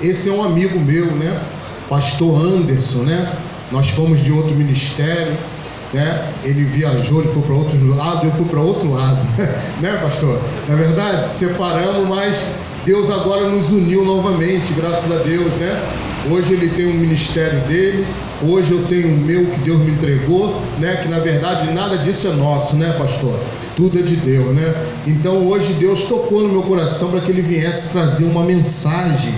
Esse é um amigo meu, né? Pastor Anderson, né? Nós fomos de outro ministério, né? Ele viajou, ele foi para outro lado, eu fui para outro lado, né, pastor? Na verdade, separamos, mas Deus agora nos uniu novamente, graças a Deus, né? Hoje ele tem um ministério dele, hoje eu tenho o meu que Deus me entregou, né? Que na verdade nada disso é nosso, né, pastor? Tudo é de Deus, né? Então hoje Deus tocou no meu coração para que ele viesse trazer uma mensagem,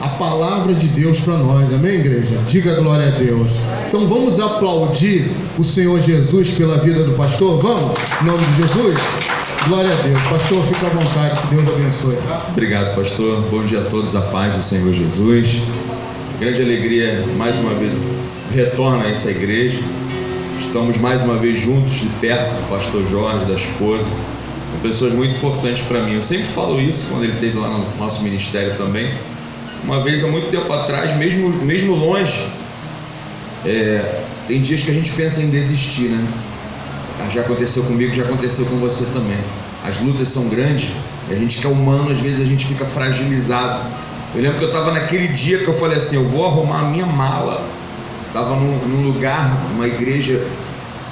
a palavra de Deus para nós, amém, igreja? Diga glória a Deus. Então vamos aplaudir o Senhor Jesus pela vida do pastor, vamos? Em nome de Jesus? Glória a Deus. Pastor, fica à vontade, que Deus abençoe. Obrigado, pastor. Bom dia a todos, a paz do Senhor Jesus. Grande alegria, mais uma vez, retorna a essa igreja. Estamos mais uma vez juntos, de perto do pastor Jorge, da esposa. São pessoas muito importantes para mim. Eu sempre falo isso quando ele esteve lá no nosso ministério também. Uma vez, há muito tempo atrás, mesmo longe, tem dias que a gente pensa em desistir, né? Já aconteceu comigo, já aconteceu com você também. As lutas são grandes, a gente que é humano, às vezes a gente fica fragilizado. Eu lembro que eu estava naquele dia que eu falei assim, eu vou arrumar a minha mala. Estava num lugar, uma igreja,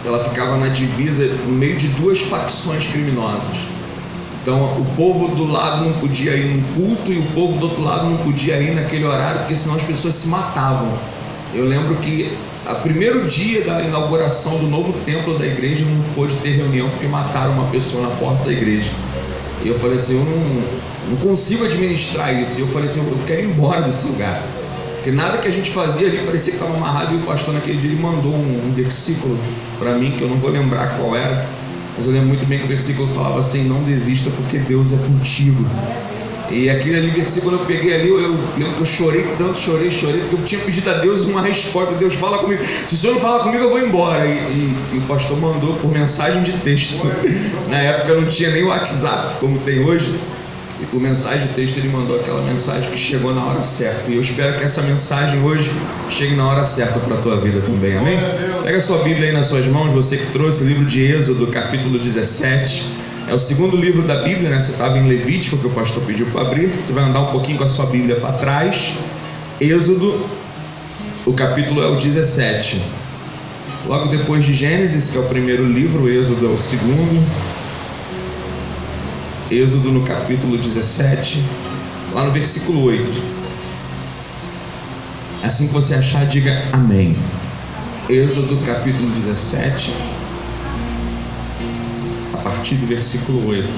ela ficava na divisa, no meio de duas facções criminosas. Então o povo do lado não podia ir num culto e o povo do outro lado não podia ir naquele horário, porque senão as pessoas se matavam. Eu lembro que o primeiro dia da inauguração do novo templo da igreja não pôde ter reunião porque mataram uma pessoa na porta da igreja. E eu falei assim, eu não consigo administrar isso. E eu falei assim, eu quero ir embora desse lugar. Porque nada que a gente fazia ali parecia que estava amarrado. E o pastor naquele dia ele mandou um versículo para mim, que eu não vou lembrar qual era, mas eu lembro muito bem que o versículo falava assim, não desista porque Deus é contigo. E aquele ali, versículo eu peguei ali, eu lembro que eu chorei tanto, chorei, porque eu tinha pedido a Deus uma resposta. Deus, fala comigo, se o Senhor não falar comigo eu vou embora. E o pastor mandou por mensagem de texto. Na época não tinha nem o WhatsApp como tem hoje, e por mensagem de texto ele mandou aquela mensagem que chegou na hora certa. E eu espero que essa mensagem hoje chegue na hora certa para a tua vida também, amém? Pega a sua Bíblia aí nas suas mãos, você que trouxe o livro de Êxodo, capítulo 17. É o segundo livro da Bíblia, né? Você estava em Levítico, que o pastor pediu para abrir. Você vai andar um pouquinho com a sua Bíblia para trás. Êxodo, o capítulo é o 17. Logo depois de Gênesis, que é o primeiro livro, Êxodo é o segundo. Êxodo no capítulo 17, lá no versículo 8. Assim que você achar, diga amém. Êxodo capítulo 17, a partir do versículo 8.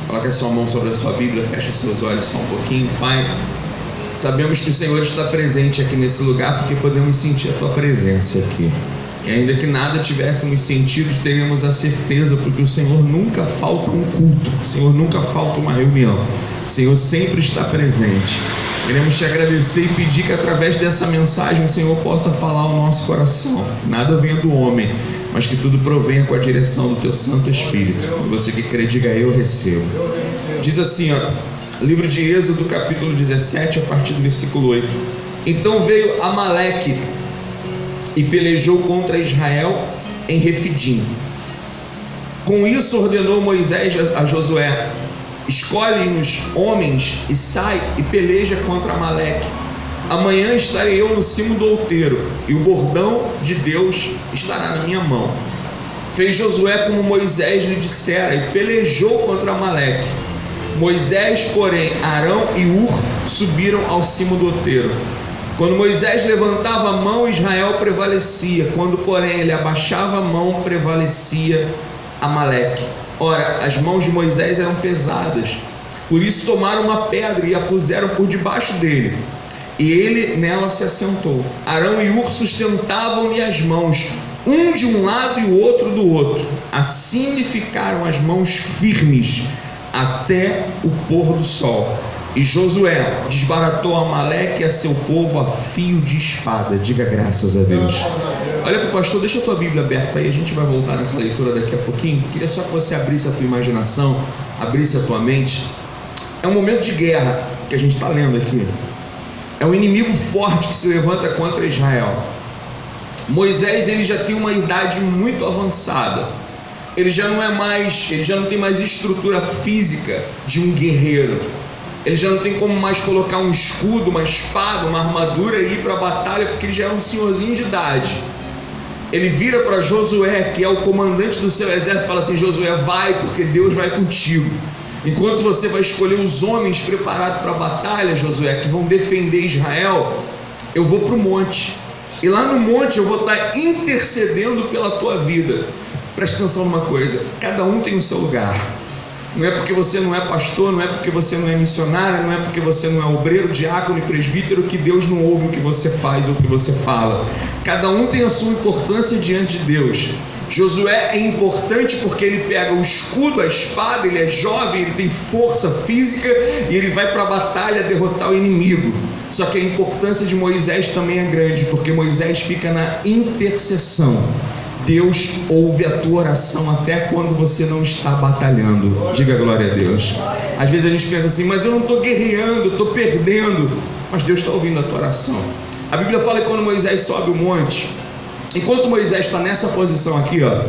Coloque a sua mão sobre a sua Bíblia, feche os seus olhos só um pouquinho. Pai, sabemos que o Senhor está presente aqui nesse lugar, porque podemos sentir a tua presença aqui. E ainda que nada tivéssemos sentido, teríamos a certeza, porque o Senhor nunca falta um culto, o Senhor nunca falta uma reunião, o Senhor sempre está presente. Queremos te agradecer e pedir que através dessa mensagem o Senhor possa falar ao nosso coração. Nada venha do homem, mas que tudo provenha com a direção do teu Santo Espírito. Você que crê, diga eu recebo. Diz assim, livro de Êxodo, capítulo 17, a partir do versículo 8. Então veio Amaleque e pelejou contra Israel em Refidim. Com isso ordenou Moisés a Josué: escolhe-nos homens e sai e peleja contra Amaleque. Amanhã estarei eu no cimo do outeiro, e o bordão de Deus estará na minha mão. Fez Josué como Moisés lhe dissera, e pelejou contra Amaleque. Moisés, porém, Arão e Hur subiram ao cimo do outeiro. Quando Moisés levantava a mão, Israel prevalecia. Quando, porém, ele abaixava a mão, prevalecia Amaleque. Ora, as mãos de Moisés eram pesadas. Por isso tomaram uma pedra e a puseram por debaixo dele. E ele nela se assentou. Arão e Hur sustentavam-lhe as mãos, um de um lado e o outro do outro. Assim lhe ficaram as mãos firmes até o pôr do sol. E Josué desbaratou Amaleque e a seu povo a fio de espada. Diga graças a Deus. Olha para o pastor, deixa a tua Bíblia aberta aí, a gente vai voltar nessa leitura daqui a pouquinho. Queria só que você abrisse a tua imaginação, abrisse a tua mente. É um momento de guerra que a gente está lendo aqui. É um inimigo forte que se levanta contra Israel. Moisés, ele já tem uma idade muito avançada. Ele já não tem mais estrutura física de um guerreiro. Ele já não tem como mais colocar um escudo, uma espada, uma armadura e ir para a batalha, porque ele já é um senhorzinho de idade. Ele vira para Josué, que é o comandante do seu exército, e fala assim: Josué, vai, porque Deus vai contigo. Enquanto você vai escolher os homens preparados para a batalha, Josué, que vão defender Israel, eu vou para o monte. E lá no monte eu vou estar intercedendo pela tua vida. Presta atenção numa coisa: cada um tem o seu lugar. Não é porque você não é pastor, não é porque você não é missionário, não é porque você não é obreiro, diácono e presbítero que Deus não ouve o que você faz ou o que você fala. Cada um tem a sua importância diante de Deus. Josué é importante porque ele pega o escudo, a espada, ele é jovem, ele tem força física e ele vai para a batalha derrotar o inimigo. Só que a importância de Moisés também é grande, porque Moisés fica na intercessão. Deus ouve a tua oração até quando você não está batalhando. Diga glória a Deus. Às vezes a gente pensa assim: mas eu não estou guerreando, estou perdendo. Mas Deus está ouvindo a tua oração. A Bíblia fala que quando Moisés sobe o monte, enquanto Moisés está nessa posição aqui, ó,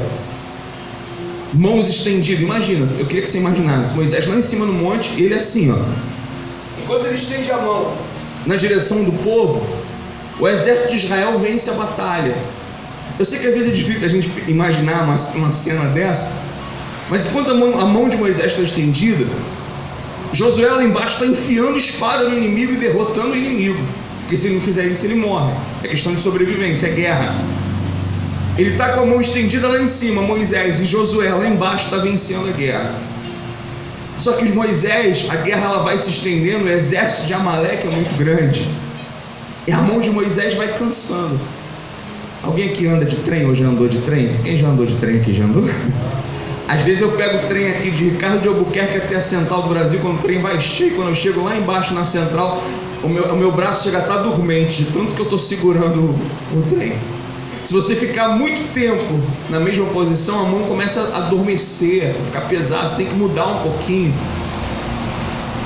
mãos estendidas, imagina, eu queria que você imaginasse Moisés lá em cima no monte e ele assim, ó. Enquanto ele estende a mão na direção do povo, o exército de Israel vence a batalha. Eu sei que às vezes é difícil a gente imaginar uma cena dessa, mas enquanto a mão de Moisés está estendida, Josué lá embaixo está enfiando espada no inimigo e derrotando o inimigo, porque se ele não fizer isso ele morre. É questão de sobrevivência, é guerra. Ele está com a mão estendida lá em cima, Moisés, e Josué lá embaixo está vencendo a guerra. Só que Moisés, a guerra ela vai se estendendo, o exército de Amaleque é muito grande, e a mão de Moisés vai cansando. Alguém aqui anda de trem ou já andou de trem? Quem já andou de trem aqui? Já andou? Às vezes eu pego o trem aqui de Ricardo de Albuquerque até a Central do Brasil, quando o trem vai cheio, quando eu chego lá embaixo na Central, o meu braço chega a estar dormente, de tanto que eu estou segurando o trem. Se você ficar muito tempo na mesma posição, a mão começa a adormecer, a ficar pesada, você tem que mudar um pouquinho.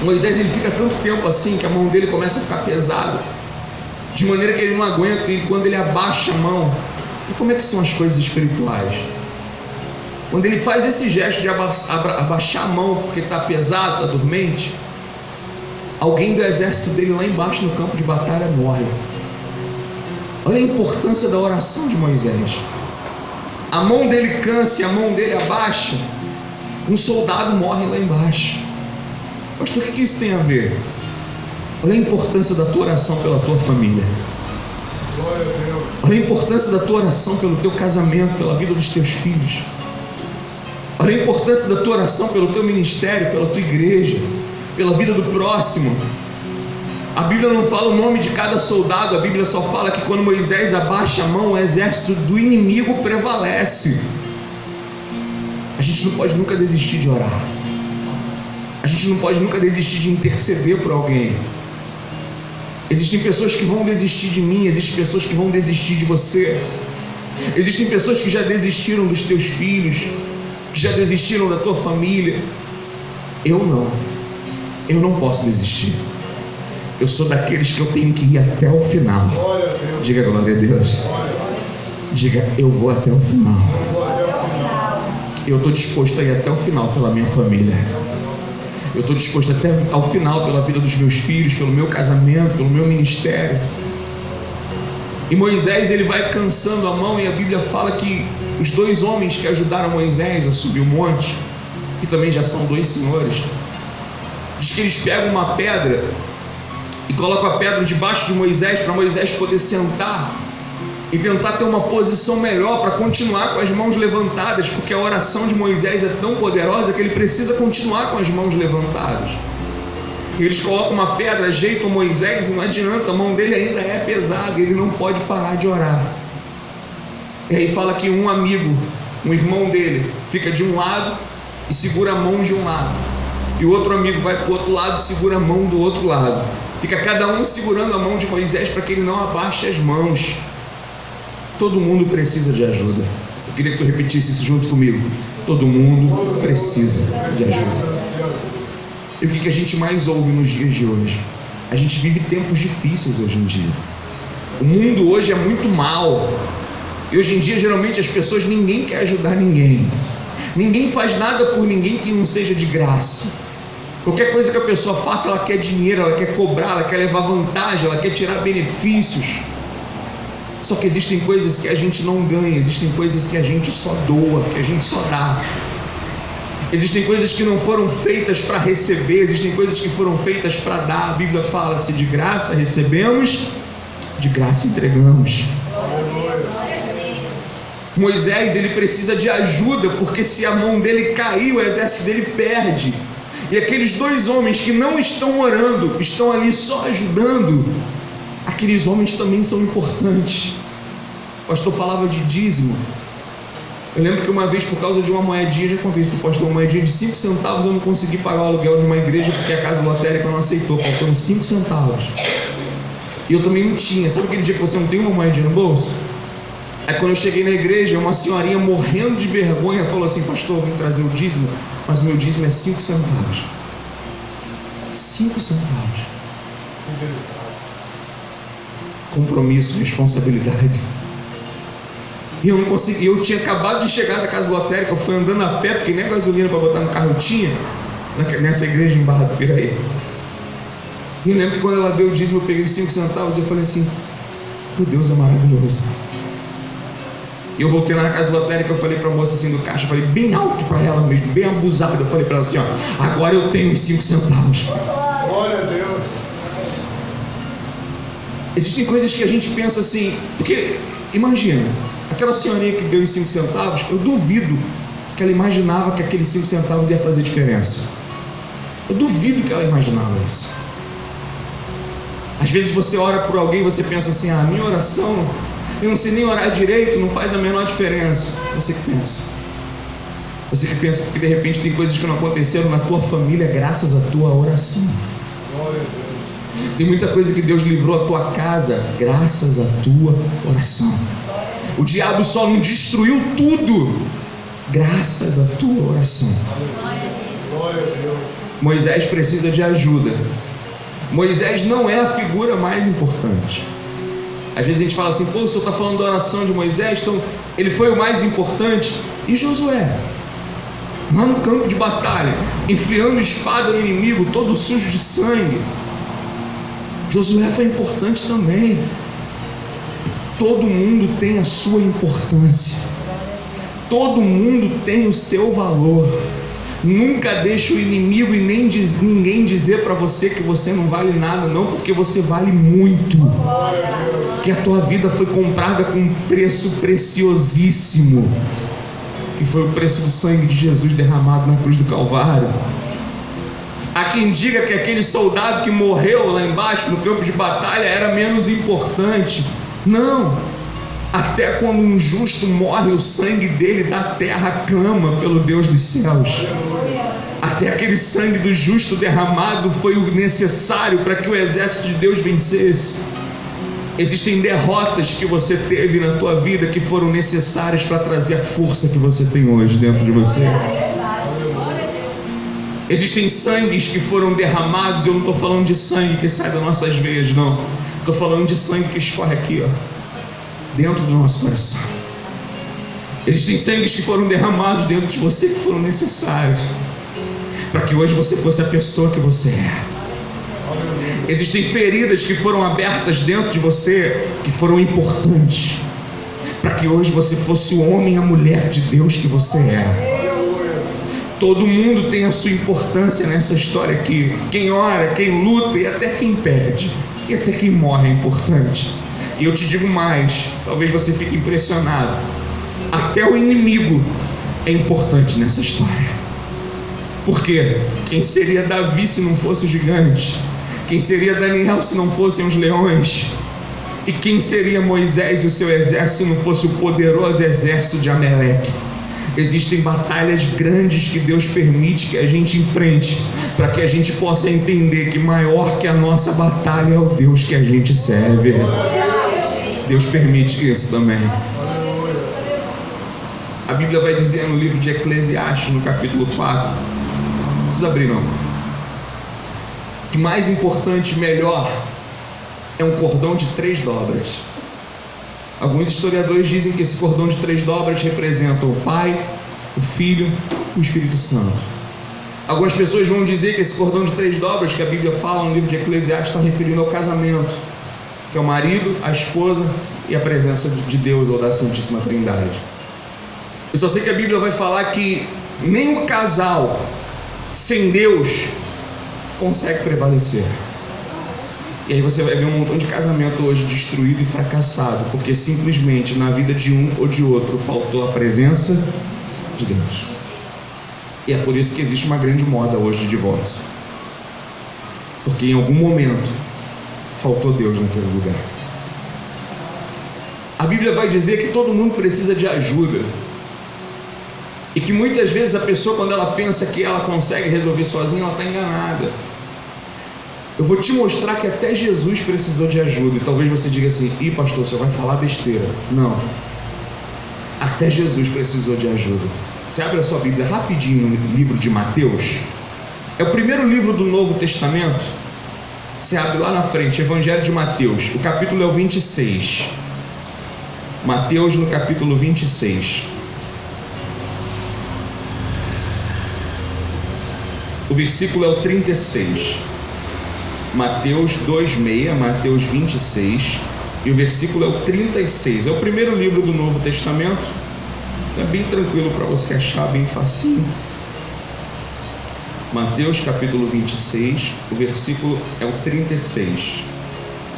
Moisés ele fica tanto tempo assim que a mão dele começa a ficar pesada, de maneira que ele não aguenta, e quando ele abaixa a mão, e como é que são as coisas espirituais? Quando ele faz esse gesto de abaixar a mão porque está pesado, está dormente, alguém do exército dele lá embaixo no campo de batalha morre. Olha a importância da oração de Moisés. A mão dele cansa e a mão dele abaixa, um soldado morre lá embaixo. Pastor, o que isso tem a ver? Olha a importância da tua oração pela tua família. Olha a importância da tua oração pelo teu casamento, pela vida dos teus filhos. Olha a importância da tua oração pelo teu ministério, pela tua igreja, pela vida do próximo. A Bíblia não fala o nome de cada soldado, a Bíblia só fala que quando Moisés abaixa a mão, o exército do inimigo prevalece. A gente não pode nunca desistir de orar. A gente não pode nunca desistir de interceder por alguém. Existem pessoas que vão desistir de mim, existem pessoas que vão desistir de você. Existem pessoas que já desistiram dos teus filhos, que já desistiram da tua família. Eu não posso desistir. Eu sou daqueles que eu tenho que ir até o final. Diga glória a Deus. Diga, eu vou até o final. Eu estou disposto a ir até o final pela minha família. Eu estou disposto até ao final pela vida dos meus filhos, pelo meu casamento, pelo meu ministério. E Moisés ele vai cansando a mão, e a Bíblia fala que os dois homens que ajudaram Moisés a subir o monte, que também já são dois senhores, diz que eles pegam uma pedra e colocam a pedra debaixo de Moisés, para Moisés poder sentar e tentar ter uma posição melhor para continuar com as mãos levantadas, porque a oração de Moisés é tão poderosa que ele precisa continuar com as mãos levantadas. E eles colocam uma pedra, ajeitam Moisés, e não adianta, a mão dele ainda é pesada, ele não pode parar de orar. E aí fala que um amigo, um irmão dele, fica de um lado e segura a mão de um lado, e o outro amigo vai para o outro lado e segura a mão do outro lado. Fica cada um segurando a mão de Moisés para que ele não abaixe as mãos. Todo mundo precisa de ajuda. Eu queria que tu repetisse isso junto comigo. Todo mundo precisa de ajuda. E o que a gente mais ouve nos dias de hoje? A gente vive tempos difíceis hoje em dia. O mundo hoje é muito mal. E hoje em dia, geralmente, as pessoas, ninguém quer ajudar ninguém. Ninguém faz nada por ninguém que não seja de graça. Qualquer coisa que a pessoa faça, ela quer dinheiro, ela quer cobrar, ela quer levar vantagem, ela quer tirar benefícios. Só que existem coisas que a gente não ganha, existem coisas que a gente só doa, que a gente só dá. Existem coisas que não foram feitas para receber, existem coisas que foram feitas para dar. A Bíblia fala: se de graça recebemos, de graça entregamos. Moisés, ele precisa de ajuda, porque se a mão dele cair, o exército dele perde. E aqueles dois homens que não estão orando, estão ali só ajudando, aqueles homens também são importantes. O pastor falava de dízimo. Eu lembro que uma vez, por causa de uma moedinha, já contei isso para o pastor, uma moedinha de 5 centavos, eu não consegui pagar o aluguel de uma igreja, porque a casa lotérica não aceitou, faltando 5 centavos. E eu também não tinha. Sabe aquele dia que você não tem uma moedinha no bolso? Aí quando eu cheguei na igreja, uma senhorinha morrendo de vergonha falou assim: pastor, eu vim trazer o dízimo, mas o meu dízimo é 5 centavos. 5 centavos. Compromisso, responsabilidade. E eu não consegui. Eu tinha acabado de chegar da casa lotérica, eu fui andando a pé, porque nem a gasolina para botar no carro eu tinha, nessa igreja em Barra do Piraí. E eu lembro que quando ela deu o dízimo, eu peguei 5 centavos e eu falei assim: meu Deus, é maravilhoso. E eu voltei lá na casa lotérica, eu falei para a moça assim do caixa, eu falei bem alto para ela mesmo, bem abusado, eu falei para ela assim: ó, agora eu tenho os 5 centavos. Glória a Deus. Existem coisas que a gente pensa assim, porque imagina, aquela senhorinha que deu os 5 centavos, eu duvido que ela imaginava que aqueles 5 centavos ia fazer diferença. Eu duvido que ela imaginava isso. Às vezes você ora por alguém e você pensa assim: a minha oração, eu não sei nem orar direito, não faz a menor diferença. Você que pensa. Você que pensa porque de repente tem coisas que não aconteceram na tua família graças à tua oração. Glória a Deus. Tem muita coisa que Deus livrou a tua casa graças à tua oração. O diabo só não destruiu tudo graças à tua oração. Glória a Deus. Moisés precisa de ajuda. Moisés não é a figura mais importante. Às vezes a gente fala assim: pô, o senhor está falando da oração de Moisés, então ele foi o mais importante. E Josué? Lá no campo de batalha, enfiando espada no inimigo, todo sujo de sangue. Josué foi importante também. Todo mundo tem a sua importância. Todo mundo tem o seu valor. Nunca deixe o inimigo e nem ninguém dizer para você que você não vale nada, não, porque você vale muito. Que a tua vida foi comprada com um preço preciosíssimo, que foi o preço do sangue de Jesus derramado na cruz do Calvário. Há quem diga que aquele soldado que morreu lá embaixo no campo de batalha era menos importante. Não. Até quando um justo morre, o sangue dele da terra clama pelo Deus dos céus. Até aquele sangue do justo derramado foi o necessário para que o exército de Deus vencesse. Existem derrotas que você teve na tua vida que foram necessárias para trazer a força que você tem hoje dentro de você. Existem sangues que foram derramados. Eu não estou falando de sangue que sai das nossas veias, não. Estou falando de sangue que escorre aqui, ó, dentro do nosso coração. Existem sangues que foram derramados dentro de você que foram necessários para que hoje você fosse a pessoa que você é. Existem feridas que foram abertas dentro de você que foram importantes para que hoje você fosse o homem e a mulher de Deus que você é. Todo mundo tem a sua importância nessa história aqui. Quem ora, quem luta e até quem perde e até quem morre é importante. E eu te digo mais, talvez você fique impressionado, até o inimigo é importante nessa história. Porque quem seria Davi se não fosse o gigante? Quem seria Daniel se não fossem os leões? E quem seria Moisés e o seu exército se não fosse o poderoso exército de Amaleque? Existem batalhas grandes que Deus permite que a gente enfrente, para que a gente possa entender que maior que a nossa batalha é o Deus que a gente serve. Deus permite isso também. A Bíblia vai dizer no livro de Eclesiastes, no capítulo 4, não precisa abrir não, que mais importante e melhor é um cordão de 3 dobras. Alguns historiadores dizem que esse cordão de 3 dobras representa o Pai, o Filho e o Espírito Santo. Algumas pessoas vão dizer que esse cordão de 3 dobras que a Bíblia fala no livro de Eclesiastes está referindo ao casamento, que é o marido, a esposa e a presença de Deus ou da Santíssima Trindade. Eu só sei que a Bíblia vai falar que nenhum casal sem Deus consegue prevalecer. E aí você vai ver um montão de casamento hoje destruído e fracassado, porque simplesmente na vida de um ou de outro faltou a presença de Deus. E é por isso que existe uma grande moda hoje de divórcio, porque em algum momento faltou Deus naquele lugar. A Bíblia vai dizer que todo mundo precisa de ajuda, e que muitas vezes a pessoa, quando ela pensa que ela consegue resolver sozinha, ela está enganada. Eu vou te mostrar que até Jesus precisou de ajuda. E talvez você diga assim: ih, pastor, você vai falar besteira. Não, até Jesus precisou de ajuda. Você abre a sua Bíblia rapidinho no livro de Mateus. É o primeiro livro do Novo Testamento. Você abre lá na frente, Evangelho de Mateus. O capítulo é o 26. Mateus no capítulo 26. O versículo é o 36. Mateus 2,6, Mateus 26, e o versículo é o 36. É o primeiro livro do Novo Testamento. É bem tranquilo para você achar, bem facinho. Mateus capítulo 26, o versículo é o 36.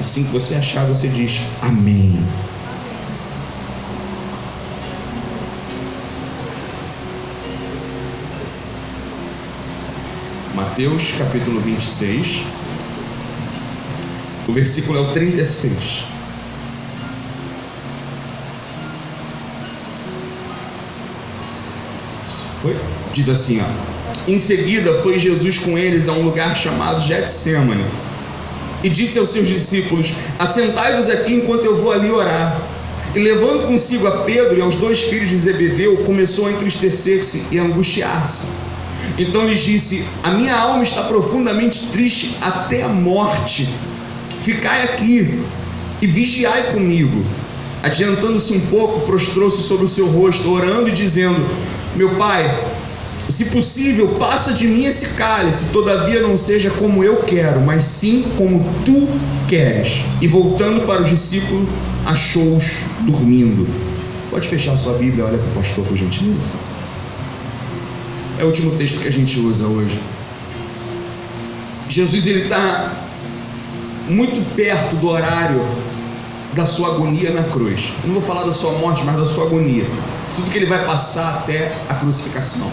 Assim que você achar, você diz amém. Mateus capítulo 26, o versículo é o 36. Foi? Diz assim, ó: em seguida foi Jesus com eles a um lugar chamado Getsêmani, e disse aos seus discípulos: assentai-vos aqui enquanto eu vou ali orar. E levando consigo a Pedro e aos 2 filhos de Zebedeu, começou a entristecer-se e a angustiar-se. Então lhes disse: a minha alma está profundamente triste até a morte. Ficai aqui e vigiai comigo. Adiantando-se um pouco, prostrou-se sobre o seu rosto, orando e dizendo: meu pai, se possível, passa de mim esse cálice, todavia não seja como eu quero, mas sim como tu queres. E voltando para os discípulos, achou-os dormindo. Pode fechar a sua Bíblia, olha para o pastor, por gentileza. É o último texto que a gente usa hoje. Jesus, ele está muito perto do horário da sua agonia na cruz. Eu não vou falar da sua morte, mas da sua agonia. Tudo que ele vai passar até a crucificação.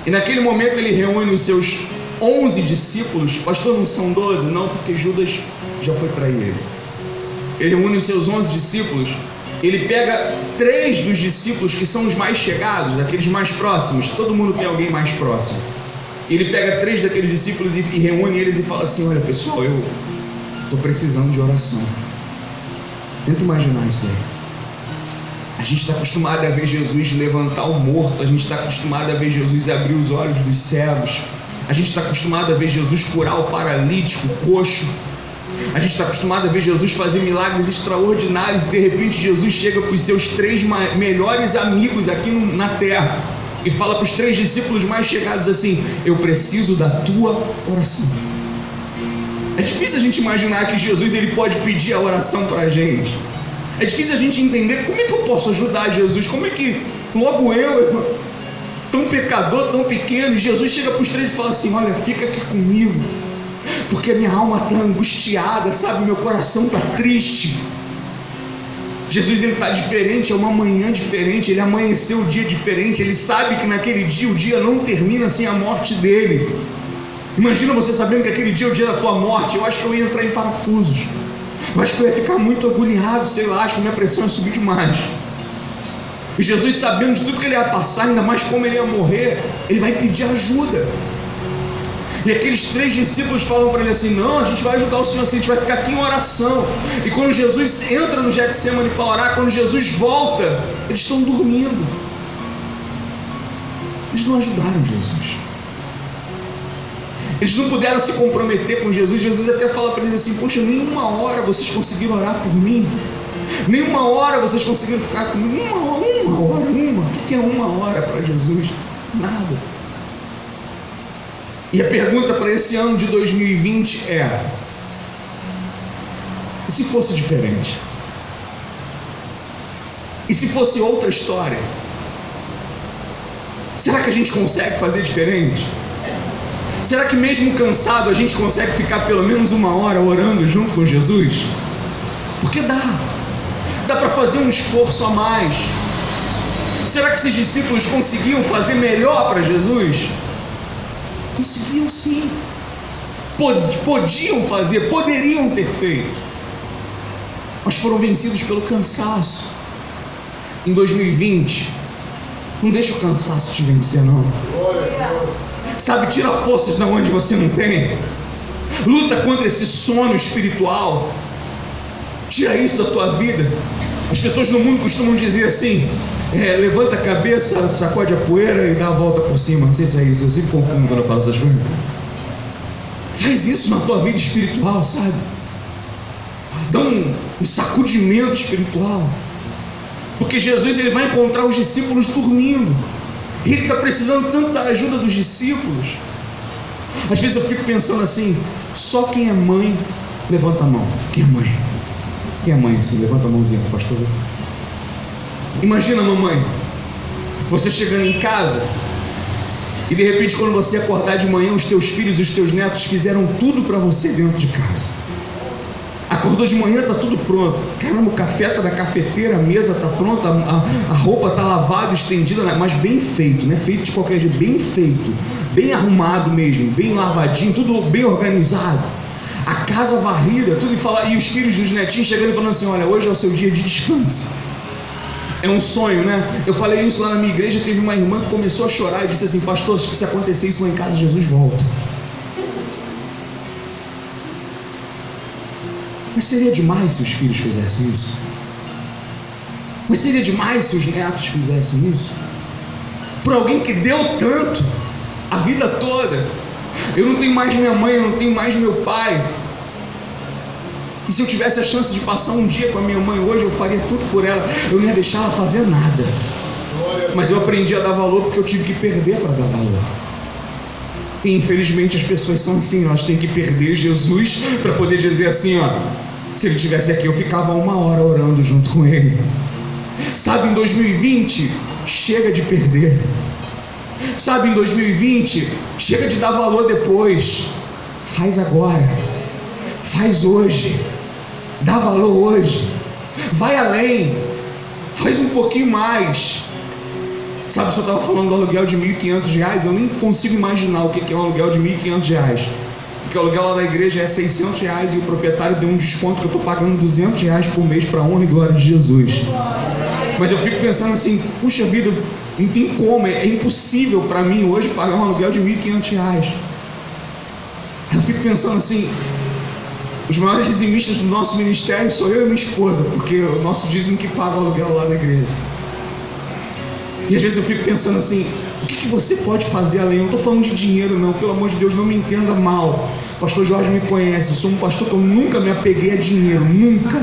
E naquele momento ele reúne os seus 11 discípulos. Pastor, não são 12? Não, porque Judas já foi trair ele. Ele reúne os seus 11 discípulos. Ele pega 3 dos discípulos que são os mais chegados, aqueles mais próximos. Todo mundo tem alguém mais próximo. Ele pega 3 daqueles discípulos e reúne eles e fala assim: olha pessoal, eu estou precisando de oração. Tenta imaginar isso aí. A gente está acostumado a ver Jesus levantar o morto. A gente está acostumado a ver Jesus abrir os olhos dos cegos. A gente está acostumado a ver Jesus curar o paralítico, o coxo. A gente está acostumado a ver Jesus fazer milagres extraordinários. E de repente Jesus chega com os seus 3 melhores amigos aqui na terra e fala para os 3 discípulos mais chegados assim: eu preciso da tua oração. É difícil a gente imaginar que Jesus ele pode pedir a oração para a gente. É difícil a gente entender como é que eu posso ajudar Jesus. Como é que logo eu, tão pecador, tão pequeno, e Jesus chega para os 3 e fala assim: olha, fica aqui comigo, porque a minha alma está angustiada, sabe? Meu coração está triste. Jesus ele está diferente, é uma manhã diferente, ele amanheceu o dia diferente, ele sabe que naquele dia o dia não termina sem a morte dele. Imagina você sabendo que aquele dia é o dia da tua morte. Eu acho que eu ia entrar em parafusos, eu acho que eu ia ficar muito agoniado, sei lá, acho que a minha pressão ia subir demais. E Jesus, sabendo de tudo que ele ia passar, ainda mais como ele ia morrer, ele vai pedir ajuda. E aqueles 3 discípulos falam para ele assim: não, a gente vai ajudar o Senhor assim, a gente vai ficar aqui em oração. E quando Jesus entra no Getsêmani para orar, quando Jesus volta, eles estão dormindo. Eles não ajudaram Jesus. Eles não puderam se comprometer com Jesus. Jesus até fala para eles assim: poxa, nenhuma hora vocês conseguiram orar por mim. Nenhuma hora vocês conseguiram ficar comigo. Uma hora. O que é uma hora para Jesus? Nada. E a pergunta para esse ano de 2020 é: e se fosse diferente? E se fosse outra história? Será que a gente consegue fazer diferente? Será que mesmo cansado a gente consegue ficar pelo menos 1 hora orando junto com Jesus? Porque dá para fazer um esforço a mais. Será que esses discípulos conseguiam fazer melhor para Jesus? Conseguiam sim. Podiam fazer, poderiam ter feito, mas foram vencidos pelo cansaço. Em 2020, não deixa o cansaço te vencer, não. Sabe, tira forças de onde você não tem. Luta contra esse sono espiritual. Tira isso da tua vida. As pessoas no mundo costumam dizer assim: levanta a cabeça, sacode a poeira e dá a volta por cima. Não sei se é isso, eu sempre confundo quando eu falo essas coisas. Faz isso na tua vida espiritual, sabe? Dá um sacudimento espiritual. Porque Jesus, ele vai encontrar os discípulos dormindo. E ele está precisando tanto da ajuda dos discípulos. Às vezes eu fico pensando assim: só quem é mãe, levanta a mão. Quem é mãe? Quem é mãe assim? Levanta a mãozinha, pastor. Imagina, mamãe, você chegando em casa e de repente, quando você acordar de manhã, os teus filhos e os teus netos fizeram tudo para você dentro de casa. Acordou de manhã, está tudo pronto. Caramba, o café está na cafeteira, a mesa está pronta, a roupa está lavada, estendida, mas bem feito, não é feito de qualquer jeito, bem feito, bem arrumado mesmo, bem lavadinho, tudo bem organizado. A casa varrida, tudo, e os filhos dos netinhos chegando e falando assim: olha, hoje é o seu dia de descanso. É um sonho, né? Eu falei isso lá na minha igreja, teve uma irmã que começou a chorar e disse assim: pastor, se acontecer isso lá em casa, Jesus volta. Mas seria demais se os filhos fizessem isso? Mas seria demais se os netos fizessem isso? Por alguém que deu tanto, a vida toda. Eu não tenho mais minha mãe, eu não tenho mais meu pai. E se eu tivesse a chance de passar um dia com a minha mãe hoje, eu faria tudo por ela. Eu não ia deixar ela fazer nada. Mas eu aprendi a dar valor porque eu tive que perder para dar valor. E infelizmente as pessoas são assim, elas têm que perder Jesus para poder dizer assim: ó, se ele estivesse aqui eu ficava 1 hora orando junto com ele. Sabe, em 2020, chega de perder. Sabe, em 2020, chega de dar valor depois. Faz agora, faz hoje, dá valor hoje, vai além, faz um pouquinho mais. Sabe, se eu estava falando do aluguel de R$1.500, eu nem consigo imaginar o que é um aluguel de R$1.500. Porque o aluguel lá da igreja é R$600 e o proprietário deu um desconto que eu estou pagando R$200 por mês para a honra e glória de Jesus. Mas eu fico pensando assim: puxa vida, não tem como, é impossível para mim hoje pagar um aluguel de R$1.500. Eu fico pensando assim: os maiores dizimistas do nosso ministério sou eu e minha esposa, porque o nosso dízimo que paga o aluguel lá da igreja. E às vezes eu fico pensando assim: o que você pode fazer além? Eu não estou falando de dinheiro não, pelo amor de Deus, não me entenda mal. O pastor Jorge me conhece, eu sou um pastor que eu nunca me apeguei a dinheiro, nunca.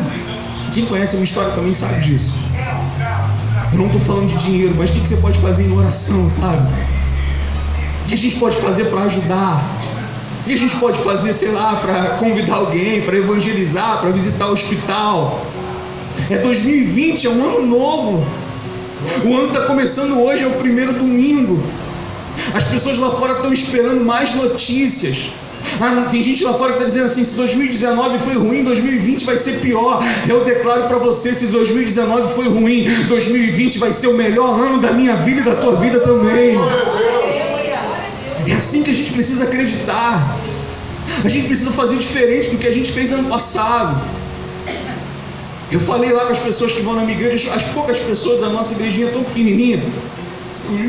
Quem conhece a minha história também sabe disso. Eu não estou falando de dinheiro, mas o que você pode fazer em oração, sabe? O que a gente pode fazer para ajudar? O que a gente pode fazer, sei lá, para convidar alguém, para evangelizar, para visitar o hospital? É 2020, é um ano novo. O ano está começando hoje, é o primeiro domingo. As pessoas lá fora estão esperando mais notícias. Tem gente lá fora que está dizendo assim: se 2019 foi ruim, 2020 vai ser pior. Eu declaro para você: se 2019 foi ruim, 2020 vai ser o melhor ano da minha vida e da tua vida também. É assim que a gente precisa acreditar. A gente precisa fazer diferente do que a gente fez ano passado. Eu falei lá com as pessoas que vão na minha igreja, as poucas pessoas, a nossa igrejinha é tão pequenininha,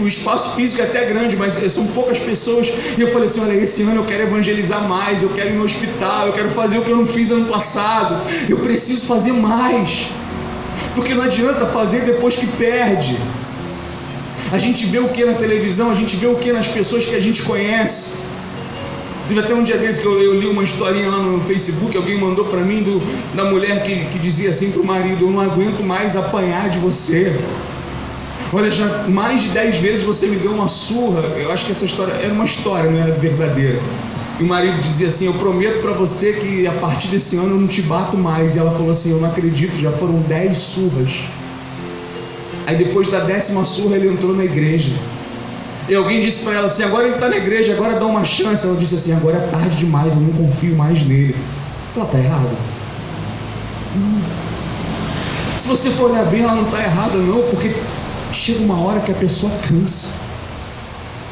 o espaço físico é até grande, mas são poucas pessoas. E eu falei assim: olha, esse ano eu quero evangelizar mais, eu quero ir no hospital, eu quero fazer o que eu não fiz ano passado, eu preciso fazer mais, porque não adianta fazer depois que perde. A gente vê o que na televisão, a gente vê o que nas pessoas que a gente conhece. Teve até um dia desse que eu li uma historinha lá no Facebook, alguém mandou para mim da mulher que dizia assim para o marido: eu não aguento mais apanhar de você. Olha, já mais de 10 vezes você me deu uma surra. Eu acho que essa história era uma história, não era verdadeira. E o marido dizia assim: eu prometo para você que a partir desse ano eu não te bato mais. E ela falou assim: eu não acredito, já foram 10 surras. Aí depois da 10ª surra ele entrou na igreja. E alguém disse para ela assim: agora ele está na igreja, agora dá uma chance. Ela disse assim: agora é tarde demais, eu não confio mais nele. Ela está errada? Não. Se você for olhar bem, ela não está errada não, porque chega uma hora que a pessoa cansa.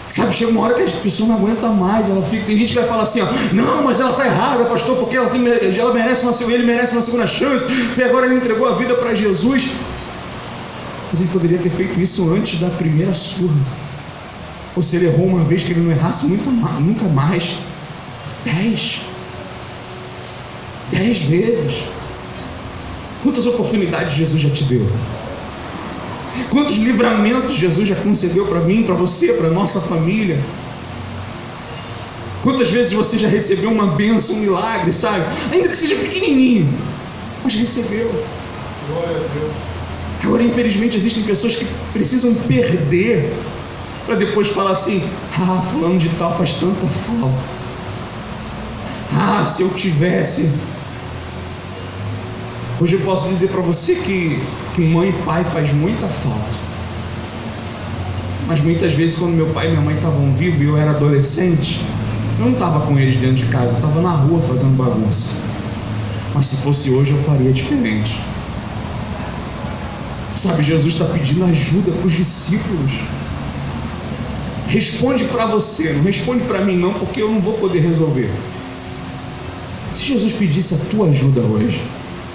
Sabe, chega uma hora que a pessoa não aguenta mais, ela fica. Tem gente que vai falar assim, ó: não, mas ela está errada, pastor, porque ele merece uma segunda chance, e agora ele entregou a vida para Jesus. Mas ele poderia ter feito isso antes da primeira surra. Ou se ele errou uma vez, que ele não errasse nunca mais. 10 vezes. Quantas oportunidades Jesus já te deu? Quantos livramentos Jesus já concedeu para mim, para você, para a nossa família? Quantas vezes você já recebeu uma bênção, um milagre, sabe? Ainda que seja pequenininho, mas recebeu. Glória a Deus. Agora, infelizmente, existem pessoas que precisam perder para depois falar assim: ah, fulano de tal faz tanta falta. Ah, se eu tivesse. Hoje eu posso dizer para você que mãe e pai faz muita falta. Mas muitas vezes, quando meu pai e minha mãe estavam vivos e eu era adolescente, eu não estava com eles dentro de casa, eu estava na rua fazendo bagunça. Mas se fosse hoje, eu faria diferente. Sabe, Jesus está pedindo ajuda para os discípulos. Responde para você, não responde para mim não, porque eu não vou poder resolver. Se Jesus pedisse a tua ajuda hoje,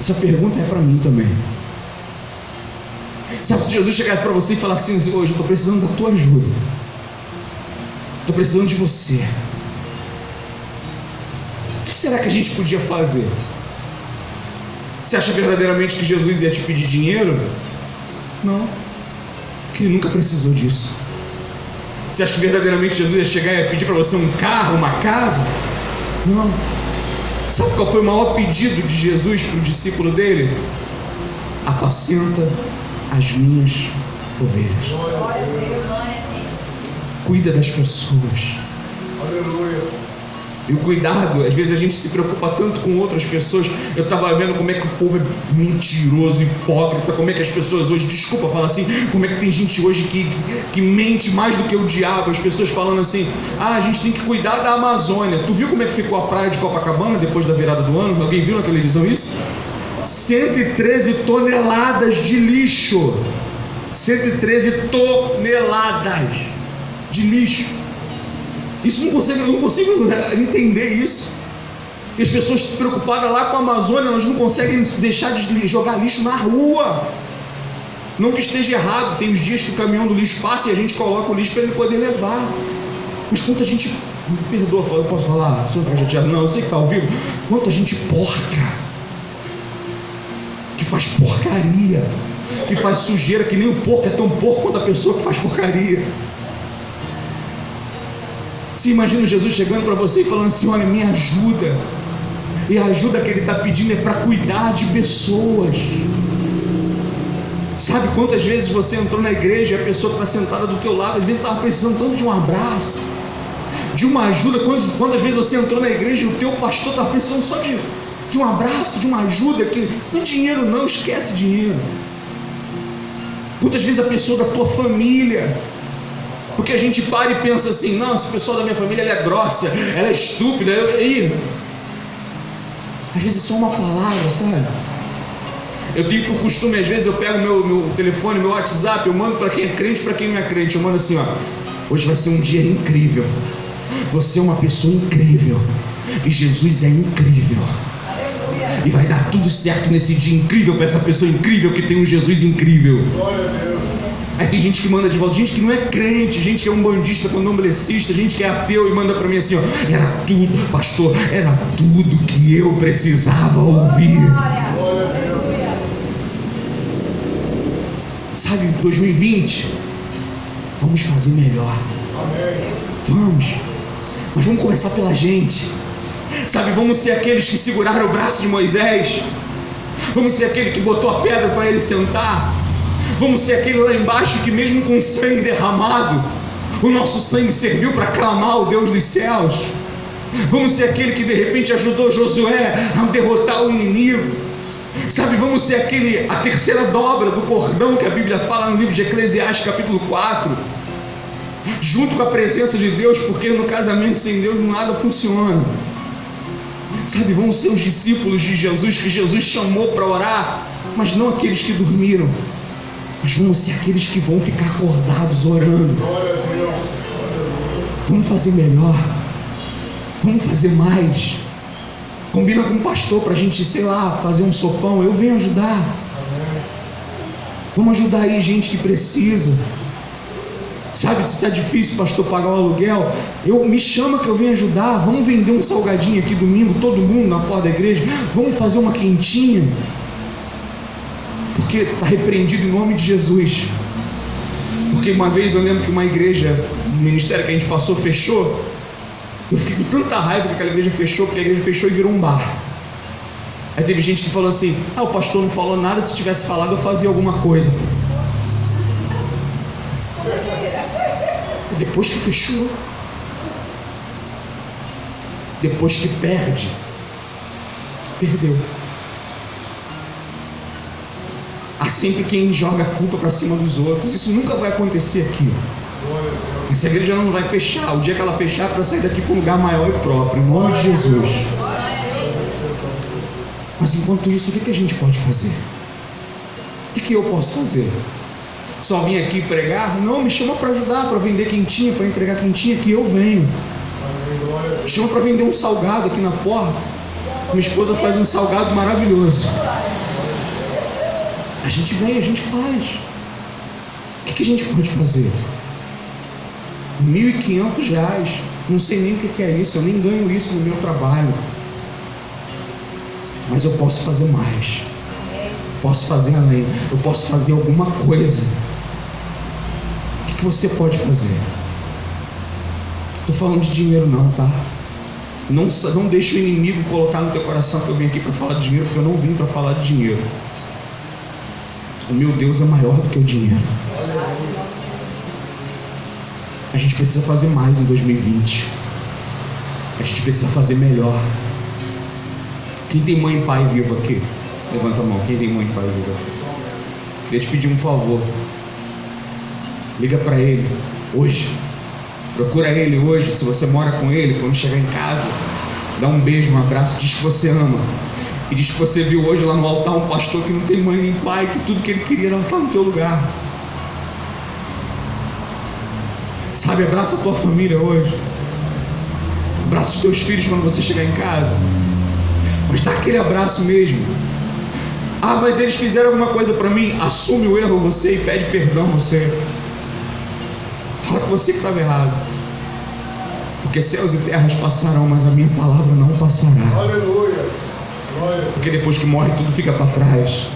essa pergunta é para mim também. Sabe, se Jesus chegasse para você e falasse assim: hoje eu estou precisando da tua ajuda, estou precisando de você, o que será que a gente podia fazer? Você acha verdadeiramente que Jesus ia te pedir dinheiro? Não, porque ele nunca precisou disso. Você acha que verdadeiramente Jesus ia chegar e ia pedir para você um carro, uma casa? Não. Sabe qual foi o maior pedido de Jesus para o discípulo dele? Apacenta as minhas ovelhas. Cuida das pessoas. Aleluia. E o cuidado, às vezes a gente se preocupa tanto com outras pessoas. Eu estava vendo como é que o povo é mentiroso, hipócrita, como é que as pessoas hoje, desculpa falar assim, como é que tem gente hoje que mente mais do que o diabo. As pessoas falando assim: ah, a gente tem que cuidar da Amazônia. Tu viu como é que ficou a praia de Copacabana depois da virada do ano? Alguém viu na televisão isso? 113 toneladas de lixo. 113 toneladas de lixo. Isso eu não consigo entender isso. E as pessoas se preocupadas lá com a Amazônia, elas não conseguem deixar de jogar lixo na rua. Não que esteja errado, tem os dias que o caminhão do lixo passa e a gente coloca o lixo para ele poder levar. Mas quanta gente, me perdoa, eu posso falar, senhor está chateado? Não, eu sei que está ao vivo. Quanta gente porca, que faz porcaria, que faz sujeira, que nem o porco é tão porco quanto a pessoa que faz porcaria. Você imagina Jesus chegando para você e falando assim: olha, me ajuda. E a ajuda que ele está pedindo é para cuidar de pessoas. Sabe quantas vezes você entrou na igreja e a pessoa que está sentada do teu lado, às vezes estava precisando tanto de um abraço, de uma ajuda. Quantas vezes você entrou na igreja e o teu pastor estava precisando só de um abraço, de uma ajuda, que não é dinheiro não, esquece dinheiro. Quantas vezes a pessoa da tua família, porque a gente para e pensa assim: não, esse pessoal da minha família ela é grossa, ela é estúpida. Às vezes é só uma palavra, sabe? Eu tenho por costume, às vezes eu pego meu telefone, meu WhatsApp, eu mando para quem é crente, para quem não é crente. Eu mando assim: ó, hoje vai ser um dia incrível, você é uma pessoa incrível e Jesus é incrível, e vai dar tudo certo nesse dia incrível para essa pessoa incrível que tem um Jesus incrível. Glória a Deus. Aí tem gente que manda de volta, gente que não é crente, gente que é umbandista, candomblessista, gente que é ateu e manda para mim assim: ó, era tudo, pastor, era tudo que eu precisava ouvir. Glória a Deus. Sabe, 2020, vamos fazer melhor. Amém. Vamos, mas vamos começar pela gente. Sabe, vamos ser aqueles que seguraram o braço de Moisés. Vamos ser aquele que botou a pedra para ele sentar. Vamos ser aquele lá embaixo que mesmo com sangue derramado, o nosso sangue serviu para clamar o Deus dos céus. Vamos ser aquele que de repente ajudou Josué a derrotar o inimigo. Sabe, vamos ser a terceira dobra do cordão que a Bíblia fala no livro de Eclesiastes capítulo 4, junto com a presença de Deus, porque no casamento sem Deus nada funciona. Sabe, vamos ser os discípulos de Jesus, que Jesus chamou para orar, mas não aqueles que dormiram, mas vamos ser aqueles que vão ficar acordados orando. Vamos fazer melhor, vamos fazer mais. Combina com o pastor para a gente, sei lá, fazer um sopão. Eu venho ajudar. Vamos ajudar aí gente que precisa. Sabe, se está difícil, pastor, pagar o aluguel, me chama que eu venho ajudar. Vamos vender um salgadinho aqui domingo, todo mundo na porta da igreja. Vamos fazer uma quentinha, porque está repreendido em nome de Jesus. Porque uma vez eu lembro que uma igreja, um ministério que a gente passou, fechou. Eu fico com tanta raiva que aquela igreja fechou, porque a igreja fechou e virou um bar. Aí teve gente que falou assim: o pastor não falou nada, se tivesse falado eu fazia alguma coisa. Depois que fechou, depois que perde, perdeu. Há sempre quem joga a culpa para cima dos outros. Isso nunca vai acontecer aqui. Essa igreja não vai fechar. O dia que ela fechar, para sair daqui para um lugar maior e próprio, em nome de Jesus. Mas enquanto isso, o que a gente pode fazer? O que eu posso fazer? Só vim aqui pregar? Não, me chama para ajudar, para vender quentinha, para entregar quentinha, que eu venho. Me chama para vender um salgado aqui na porta. Minha esposa faz um salgado maravilhoso. A gente vem, a gente faz. O que a gente pode fazer? R$1.500, não sei nem o que é isso, eu nem ganho isso no meu trabalho, mas eu posso fazer mais, posso fazer além, eu posso fazer alguma coisa. O que você pode fazer? Estou falando de dinheiro não, tá? Não deixe o inimigo colocar no teu coração que eu vim aqui para falar de dinheiro, porque eu não vim para falar de dinheiro. O meu Deus é maior do que o dinheiro. A gente precisa fazer mais em 2020. A gente precisa fazer melhor. Quem tem mãe e pai vivo aqui? Levanta a mão. Quem tem mãe e pai vivo aqui? Queria te pedir um favor. Liga para ele hoje. Procura ele hoje. Se você mora com ele, quando chegar em casa, dá um beijo, um abraço, diz que você ama. E diz que você viu hoje lá no altar um pastor que não tem mãe nem pai, que tudo que ele queria não está no teu lugar. Sabe, abraça a tua família hoje. Abraça os teus filhos quando você chegar em casa. Mas dá aquele abraço mesmo. Mas eles fizeram alguma coisa para mim. Assume o erro você e pede perdão você. Fala que você que estava errado. Porque céus e terras passarão, mas a minha palavra não passará. Aleluia. Porque depois que morre tudo fica para trás.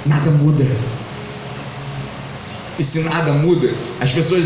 Nada muda. E se nada muda, as pessoas